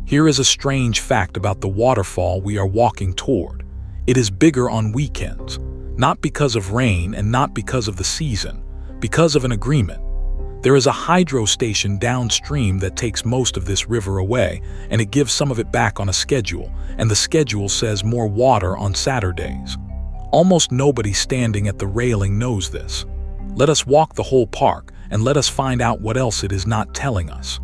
Here is a strange fact about the waterfall we are walking toward. It is bigger on weekends, not because of rain and not because of the season, because of an agreement. There is a hydro station downstream that takes most of this river away, and it gives some of it back on a schedule, and the schedule says more water on Saturdays. Almost nobody standing at the railing knows this. Let us walk the whole park, and let us find out what else it is not telling us.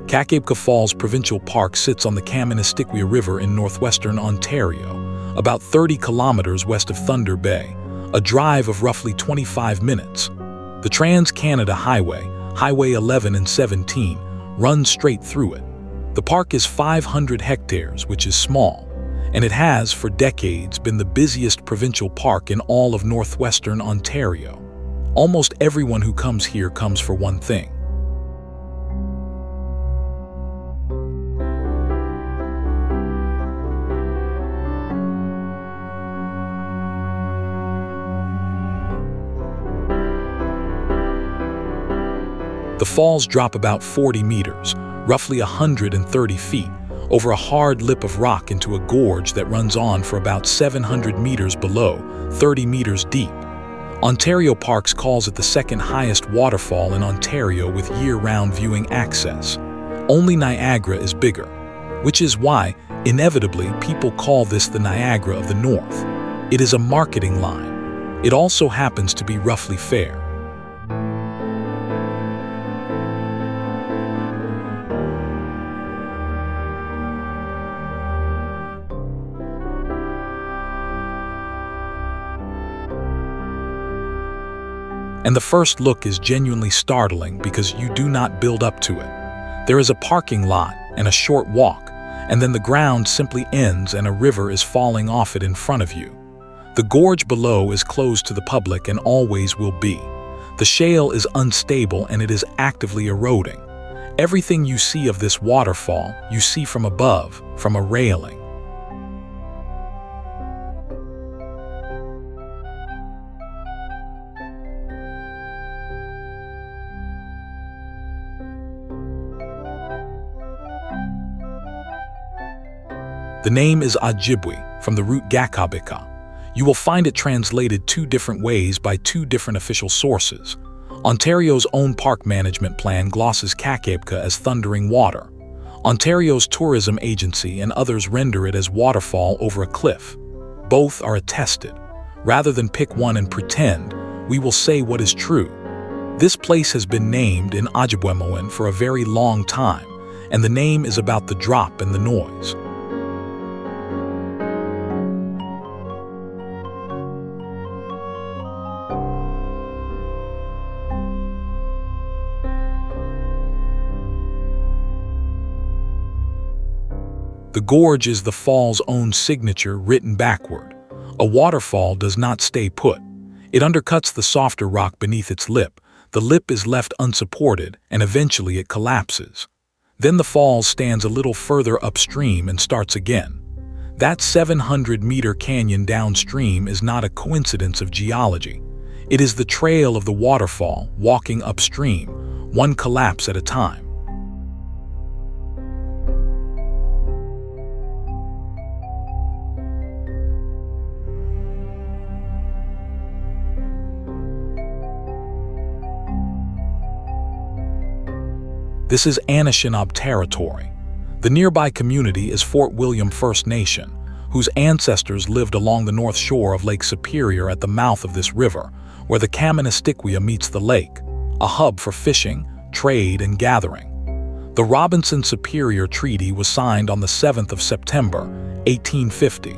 Kakabeka Falls Provincial Park sits on the Kaministikwia River in northwestern Ontario, about 30 kilometers west of Thunder Bay, a drive of roughly 25 minutes. The Trans-Canada Highway, Highway 11 and 17, runs straight through it. The park is 500 hectares, which is small, and it has, for decades, been the busiest provincial park in all of northwestern Ontario. Almost everyone who comes here comes for one thing: the falls drop about 40 meters, roughly 130 feet, over a hard lip of rock into a gorge that runs on for about 700 meters below, 30 meters deep. Ontario Parks calls it the second highest waterfall in Ontario with year-round viewing access. Only Niagara is bigger, which is why, inevitably, people call this the Niagara of the North. It is a marketing line. It also happens to be roughly fair. And the first look is genuinely startling because you do not build up to it. There is a parking lot and a short walk, and then the ground simply ends and a river is falling off it in front of you. The gorge below is closed to the public and always will be. The shale is unstable and it is actively eroding. Everything you see of this waterfall, you see from above, from a railing. The name is Ojibwe, from the root Kakabeka. You will find it translated two different ways by two different official sources. Ontario's own park management plan glosses Kakabeka as thundering water. Ontario's tourism agency and others render it as waterfall over a cliff. Both are attested. Rather than pick one and pretend, we will say what is true. This place has been named in Ojibwemoan for a very long time, and the name is about the drop and the noise. The gorge is the fall's own signature written backward. A waterfall does not stay put. It undercuts the softer rock beneath its lip. The lip is left unsupported, and eventually it collapses. Then the falls stands a little further upstream and starts again. That 700-meter canyon downstream is not a coincidence of geology. It is the trail of the waterfall walking upstream, one collapse at a time. This is Anishinaabe territory. The nearby community is Fort William First Nation, whose ancestors lived along the north shore of Lake Superior at the mouth of this river, where the Kaministikwia meets the lake, a hub for fishing, trade, and gathering. The Robinson-Superior Treaty was signed on the 7th of September, 1850.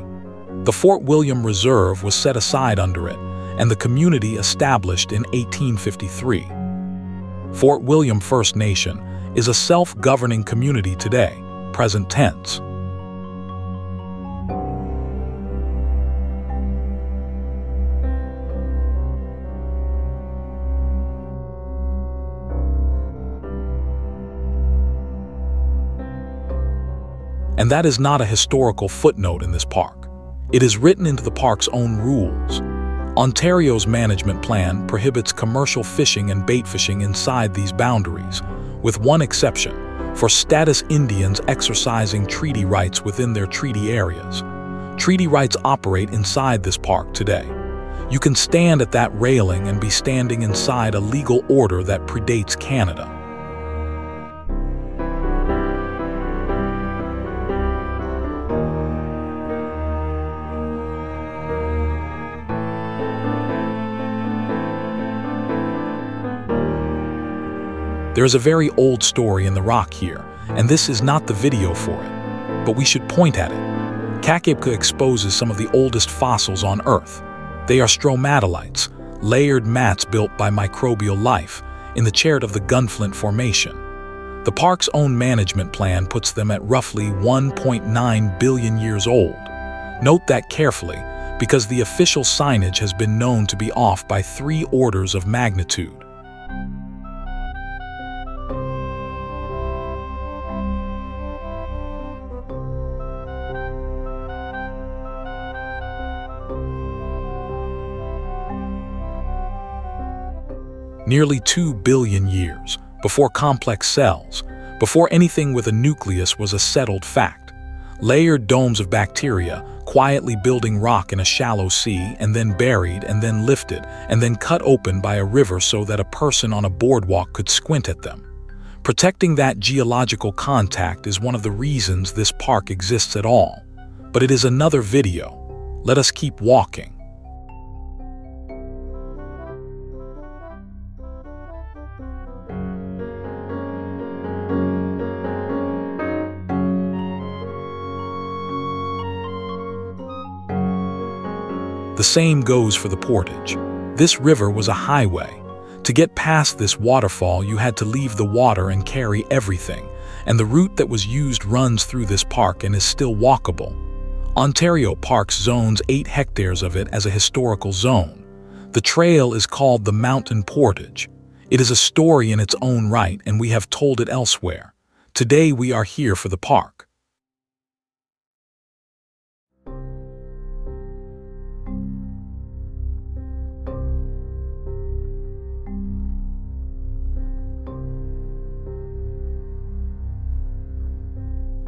The Fort William Reserve was set aside under it, and the community established in 1853. Fort William First Nation is a self-governing community today, present tense. And that is not a historical footnote in this park. It is written into the park's own rules. Ontario's management plan prohibits commercial fishing and bait fishing inside these boundaries, with one exception, for status Indians exercising treaty rights within their treaty areas. Treaty rights operate inside this park today. You can stand at that railing and be standing inside a legal order that predates Canada. There is a very old story in the rock here, and this is not the video for it, but we should point at it. Kakabeka exposes some of the oldest fossils on Earth. They are stromatolites, layered mats built by microbial life in the chert of the Gunflint Formation. The park's own management plan puts them at roughly 1.9 billion years old. Note that carefully, because the official signage has been known to be off by 3 orders of magnitude. Nearly 2 billion years, before complex cells, before anything with a nucleus was a settled fact. Layered domes of bacteria, quietly building rock in a shallow sea, and then buried, and then lifted, and then cut open by a river so that a person on a boardwalk could squint at them. Protecting that geological contact is one of the reasons this park exists at all. But it is another video. Let us keep walking. The same goes for the portage. This river was a highway. To get past this waterfall, you had to leave the water and carry everything, and the route that was used runs through this park and is still walkable. Ontario Parks zones 8 hectares of it as a historical zone. The trail is called the Mountain Portage. It is a story in its own right, and we have told it elsewhere. Today we are here for the park.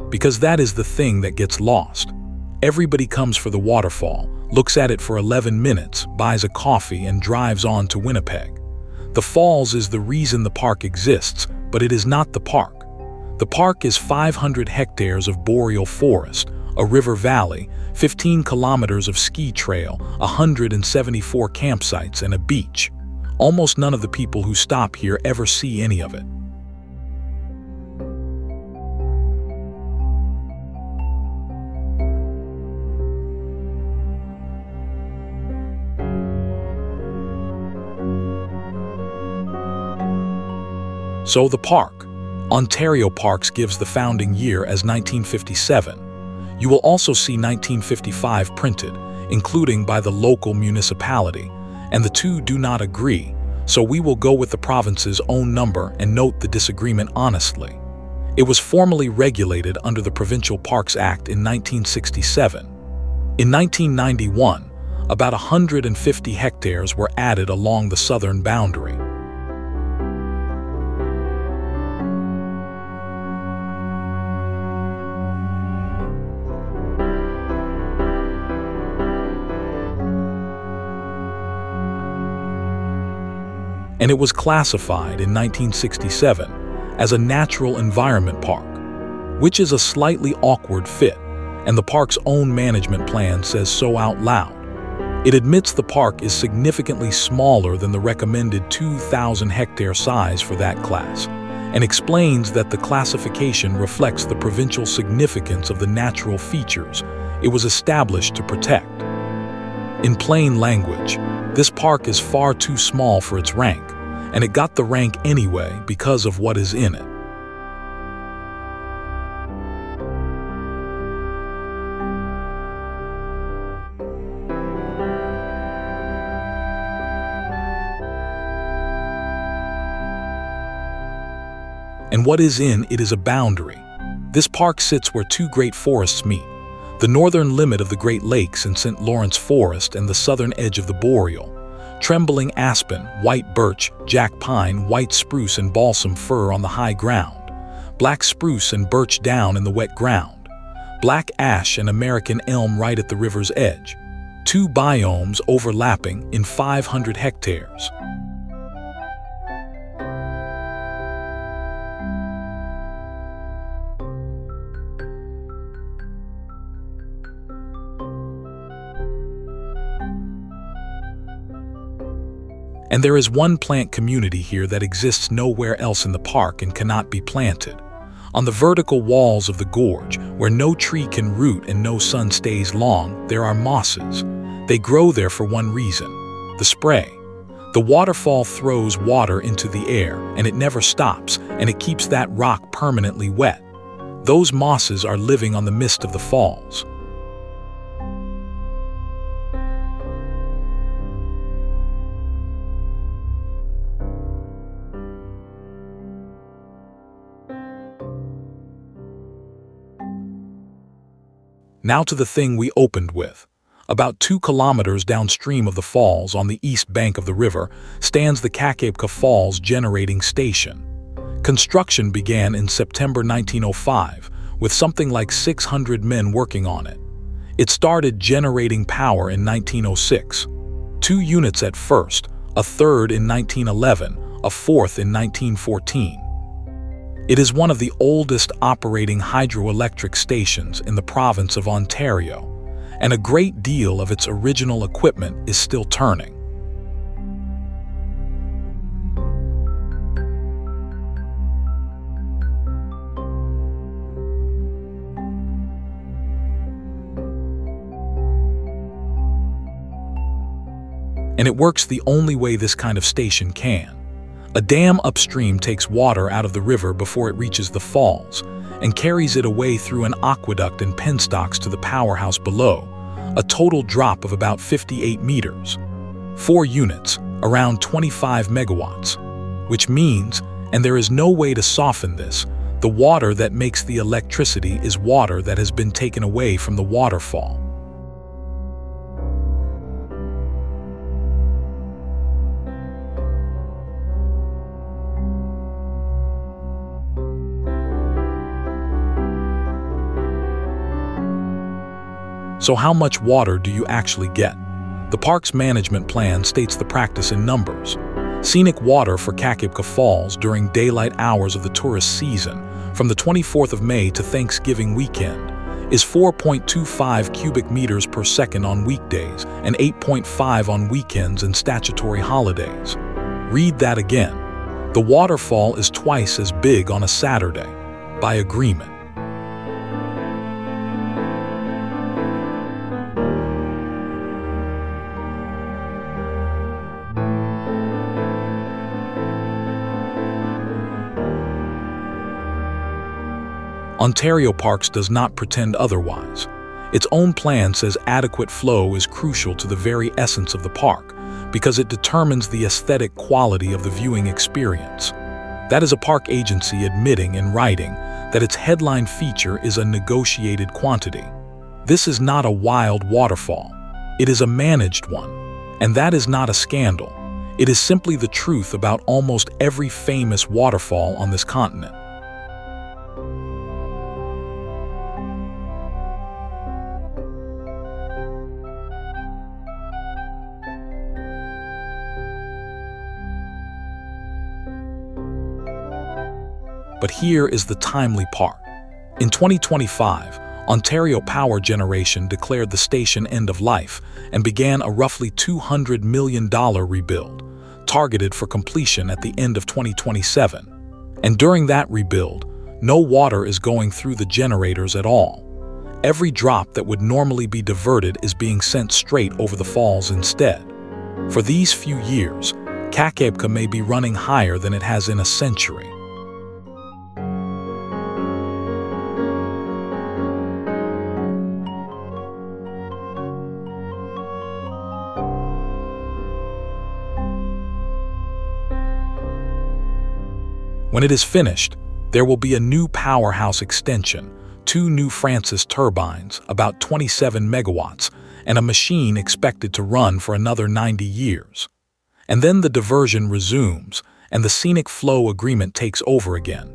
Because that is the thing that gets lost. Everybody comes for the waterfall, looks at it for 11 minutes, buys a coffee, and drives on to Winnipeg. The falls is the reason the park exists, but it is not the park. The park is 500 hectares of boreal forest, a river valley, 15 kilometers of ski trail, 174 campsites, and a beach. Almost none of the people who stop here ever see any of it. So the park. Ontario Parks gives the founding year as 1957. You will also see 1955 printed, including by the local municipality, and the two do not agree, so we will go with the province's own number and note the disagreement honestly. It was formally regulated under the Provincial Parks Act in 1967. In 1991, about 150 hectares were added along the southern boundary. And it was classified in 1967 as a natural environment park, which is a slightly awkward fit, and the park's own management plan says so out loud. It admits the park is significantly smaller than the recommended 2,000 hectare size for that class, and explains that the classification reflects the provincial significance of the natural features it was established to protect. In plain language, this park is far too small for its rank, and it got the rank anyway because of what is in it. And what is in it is a boundary. This park sits where two great forests meet, the northern limit of the Great Lakes in St. Lawrence Forest and the southern edge of the Boreal. Trembling aspen, white birch, jack pine, white spruce and balsam fir on the high ground, black spruce and birch down in the wet ground, black ash and American elm right at the river's edge, two biomes overlapping in 500 hectares. And there is one plant community here that exists nowhere else in the park and cannot be planted. On the vertical walls of the gorge, where no tree can root and no sun stays long, there are mosses. They grow there for one reason: the spray. The waterfall throws water into the air, and it never stops, and it keeps that rock permanently wet. Those mosses are living on the mist of the falls. Now to the thing we opened with. About 2 kilometers downstream of the falls on the east bank of the river stands the Kakabeka Falls Generating Station. Construction began in September 1905 with something like 600 men working on it. It started generating power in 1906. 2 units at first, a third in 1911, a fourth in 1914. It is one of the oldest operating hydroelectric stations in the province of Ontario, and a great deal of its original equipment is still turning. And it works the only way this kind of station can. A dam upstream takes water out of the river before it reaches the falls and carries it away through an aqueduct and penstocks to the powerhouse below, a total drop of about 58 meters. 4 units, around 25 megawatts, which means, and there is no way to soften this, the water that makes the electricity is water that has been taken away from the waterfall. So how much water do you actually get? The park's management plan states the practice in numbers. Scenic water for Kakabeka Falls during daylight hours of the tourist season, from the 24th of May to Thanksgiving weekend, is 4.25 cubic meters per second on weekdays and 8.5 on weekends and statutory holidays. Read that again. The waterfall is twice as big on a Saturday, by agreement. Ontario Parks does not pretend otherwise. Its own plan says adequate flow is crucial to the very essence of the park because it determines the aesthetic quality of the viewing experience. That is a park agency admitting in writing that its headline feature is a negotiated quantity. This is not a wild waterfall. It is a managed one. And that is not a scandal. It is simply the truth about almost every famous waterfall on this continent. But here is the timely part. In 2025, Ontario Power Generation declared the station end of life and began a roughly $200 million rebuild, targeted for completion at the end of 2027. And during that rebuild, no water is going through the generators at all. Every drop that would normally be diverted is being sent straight over the falls instead. For these few years, Kakabeka may be running higher than it has in a century. When it is finished, There will be a new powerhouse extension, 2 new Francis turbines, about 27 megawatts, and a machine expected to run for another 90 years. And then the diversion resumes, and the scenic flow agreement takes over again.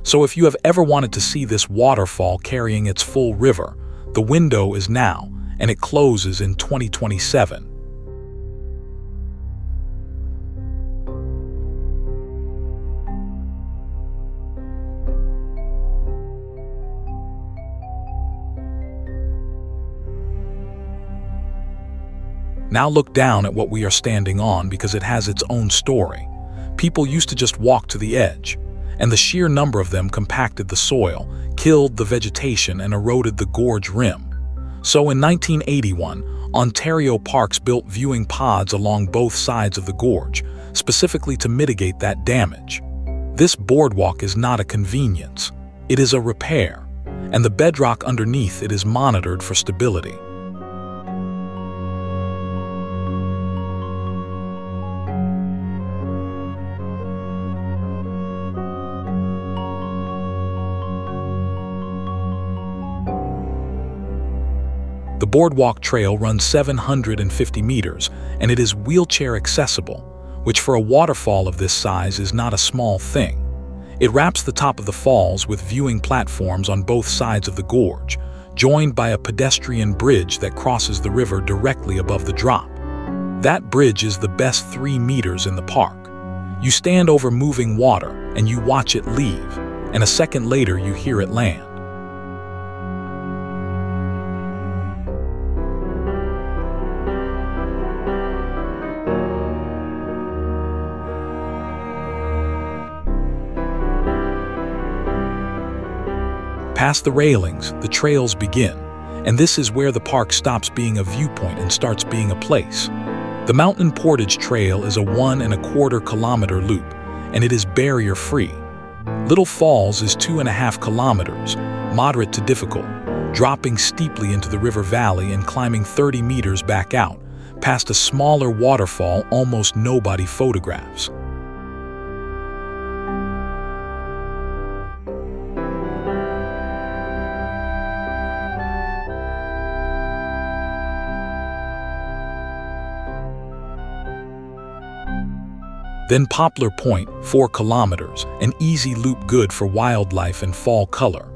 So if you have ever wanted to see this waterfall carrying its full river, the window is now, and it closes in 2027. Now look down at what we are standing on because it has its own story. People used to just walk to the edge, and the sheer number of them compacted the soil, killed the vegetation, and eroded the gorge rim. So in 1981, Ontario Parks built viewing pods along both sides of the gorge, specifically to mitigate that damage. This boardwalk is not a convenience, it is a repair, and the bedrock underneath it is monitored for stability. The Boardwalk Trail runs 750 meters, and it is wheelchair accessible, which for a waterfall of this size is not a small thing. It wraps the top of the falls with viewing platforms on both sides of the gorge, joined by a pedestrian bridge that crosses the river directly above the drop. That bridge is the best 3 meters in the park. You stand over moving water, and you watch it leave, and a second later you hear it land. Past the railings, the trails begin, and this is where the park stops being a viewpoint and starts being a place. The Mountain Portage Trail is a 1.25 kilometer loop, and it is barrier-free. Little Falls is 2.5 kilometers, moderate to difficult, dropping steeply into the river valley and climbing 30 meters back out, past a smaller waterfall almost nobody photographs. Then Poplar Point, 4 kilometers, an easy loop good for wildlife and fall color.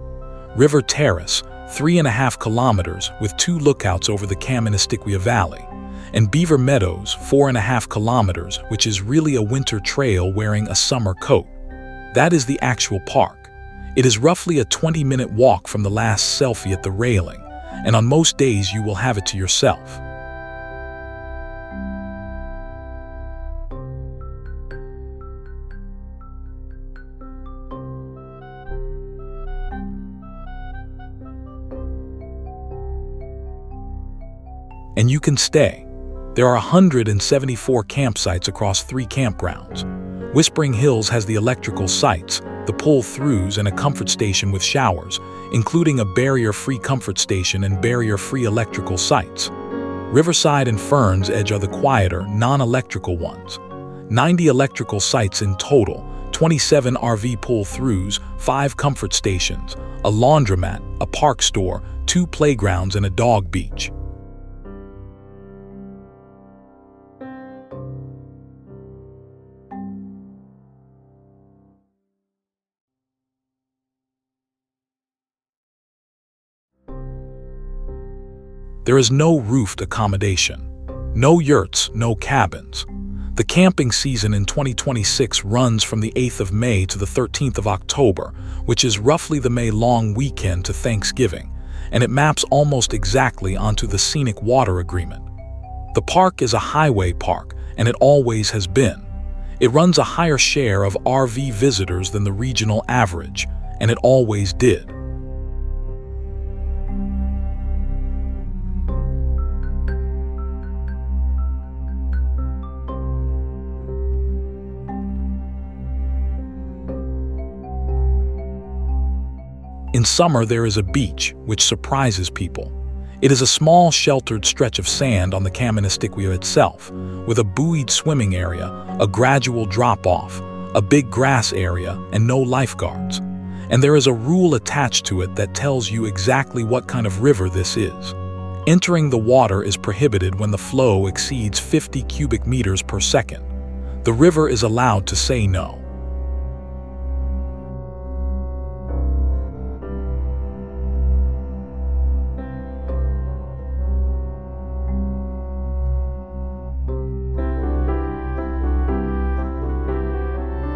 River Terrace, 3.5 kilometers with 2 lookouts over the Kaministiquia Valley. And Beaver Meadows, 4.5 kilometers, which is really a winter trail wearing a summer coat. That is the actual park. It is roughly a 20-minute walk from the last selfie at the railing, and on most days you will have it to yourself. And you can stay. There are 174 campsites across 3 campgrounds. Whispering Hills has the electrical sites, the pull-throughs, and a comfort station with showers, including a barrier-free comfort station and barrier-free electrical sites. Riverside and Ferns Edge are the quieter, non-electrical ones. 90 electrical sites in total, 27 RV pull-throughs, 5 comfort stations, a laundromat, a park store, 2 playgrounds, and a dog beach. There is no roofed accommodation, no yurts, no cabins. The camping season in 2026 runs from the 8th of May to the 13th of October, which is roughly the May long weekend to Thanksgiving, and it maps almost exactly onto the Scenic Water agreement. The park is a highway park, and it always has been. It runs a higher share of RV visitors than the regional average, and it always did. In summer, there is a beach, which surprises people. It is a small, sheltered stretch of sand on the Kaministiquia itself, with a buoyed swimming area, a gradual drop-off, a big grass area, and no lifeguards. and there is a rule attached to it that tells you exactly what kind of river this is. Entering the water is prohibited when the flow exceeds 50 cubic meters per second. The river is allowed to say no.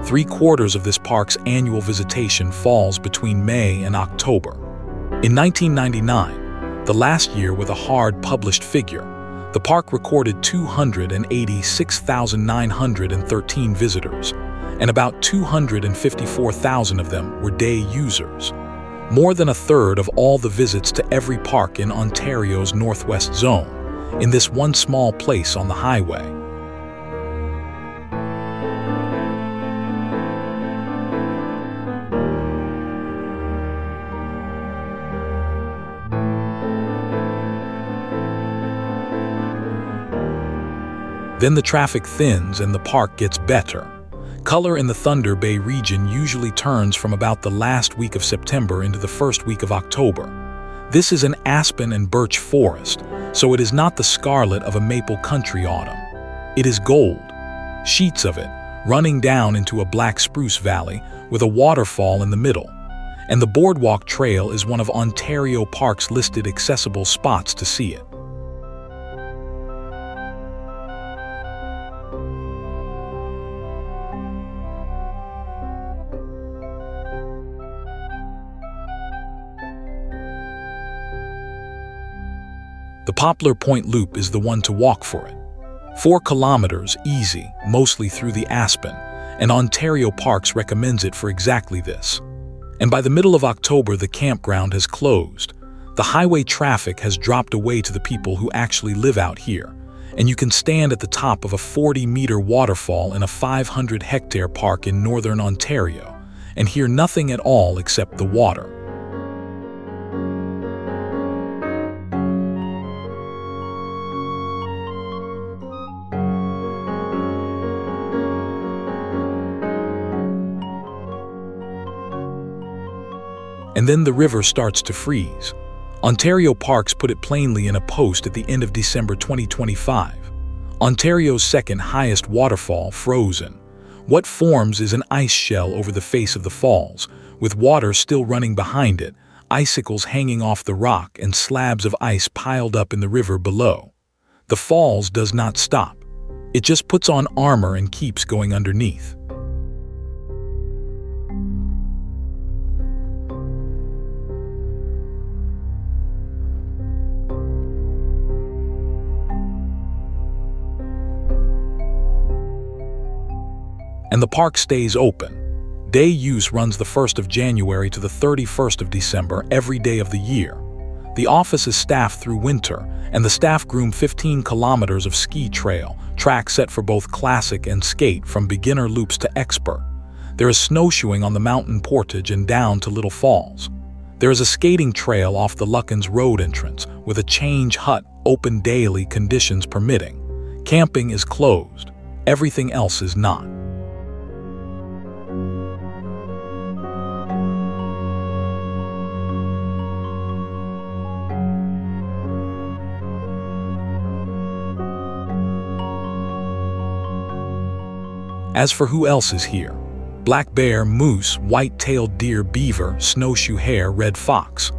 Three-quarters of this park's annual visitation falls between May and October. In 1999, the last year with a hard published figure, the park recorded 286,913 visitors, and about 254,000 of them were day users. More than a third of all the visits to every park in Ontario's Northwest Zone, in this one small place on the highway. Then the traffic thins and the park gets better. Color in the Thunder Bay region usually turns from about the last week of September into the first week of October. This is an aspen and birch forest, so it is not the scarlet of a maple country autumn. It is gold, sheets of it, running down into a black spruce valley with a waterfall in the middle. And the Boardwalk Trail is one of Ontario Park's listed accessible spots to see it. The Poplar Point Loop is the one to walk for it. 4 kilometers, easy, mostly through the aspen, and Ontario Parks recommends it for exactly this. And by the middle of October, the campground has closed. The highway traffic has dropped away to the people who actually live out here, and you can stand at the top of a 40-meter waterfall in a 500-hectare park in northern Ontario and hear nothing at all except the water. And then the river starts to freeze. Ontario Parks put it plainly in a post at the end of December 2025. Ontario's second highest waterfall frozen. What forms is an ice shell over the face of the falls, with water still running behind it, icicles hanging off the rock and slabs of ice piled up in the river below. The falls does not stop. It just puts on armor and keeps going underneath. And the park stays open. Day use runs the 1st of January to the 31st of December every day of the year. The office is staffed through winter, and the staff groom 15 kilometers of ski trail, track set for both classic and skate from beginner loops to expert. There is snowshoeing on the mountain portage and down to Little Falls. There is a skating trail off the Luckens Road entrance with a change hut open daily, conditions permitting. Camping is closed. Everything else is not. As for who else is here, black bear, moose, white-tailed deer, beaver, snowshoe hare, red fox.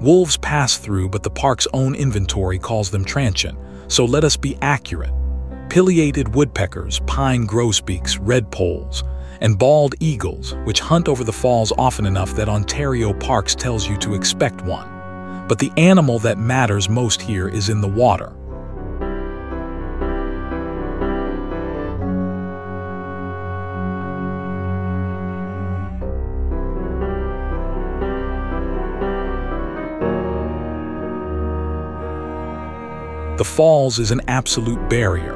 Wolves pass through, but the park's own inventory calls them transient, so let us be accurate. Pileated woodpeckers, pine grosbeaks, redpolls, and bald eagles, which hunt over the falls often enough that Ontario Parks tells you to expect one. But the animal that matters most here is in the water. The falls is an absolute barrier.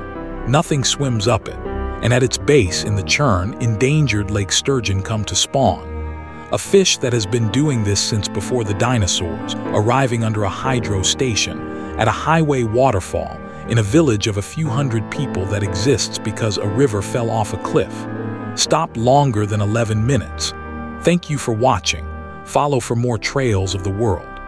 Nothing swims up it, and at its base in the churn, endangered lake sturgeon come to spawn. A fish that has been doing this since before the dinosaurs, arriving under a hydro station, at a highway waterfall, in a village of a few hundred people that exists because a river fell off a cliff. Stopped longer than 11 minutes. Thank you for watching. Follow for more trails of the world.